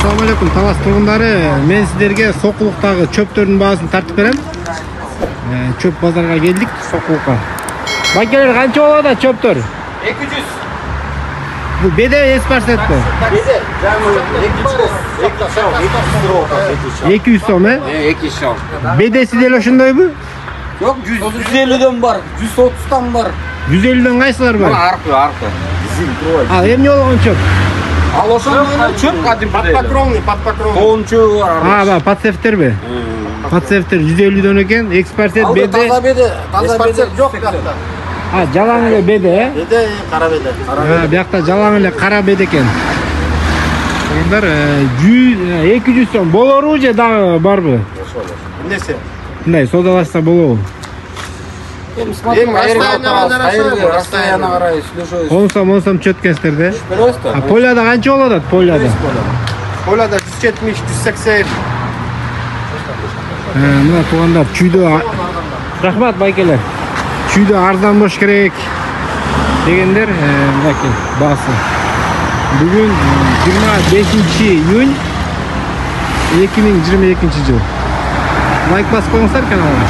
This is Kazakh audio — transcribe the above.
Assalamu alaikum Талас тургундары. Мен сиздерге Сокулуктагы чөптөрдүн баасын тартып берем. Чөп базарга келдик, Сокулукка. Бакелер канча болот чөптөр? 200. Bu bede esparsetto. Bede. 200 сом, 200 сом. Bedesi деле ошондойбу? Yok 150'den var, 130'dan var. 150'den кайсылар бар? Arka. Ал эмне болгон чөп? Al ошондой чөп кадим Подпокровный. Тоончу бар. Ба, патсефтерби? Патсефтер 150'den экен, экспарсет беде. Таза беде Жоқ бияқта. Жалаң эле беде, Беде, қара беде. Биякта жалаң эле кара беде экен. Тургундар 200 сом болору же дагы барбы? Эмнеси? Мындай содалашса болобу? Расстояние карай слушаюсь. 10 сом чөткенсиздер да? Просто. А поляда канча болот поляда? Поляда 170, 180. Мына туугандар чүйдө рахмат байкелер. Чүйдө арзан болуш керек дегендер мынакей баасы. Бүгүн 25-июнь 2022 жыл. Лайк басып коюңуздар каналга.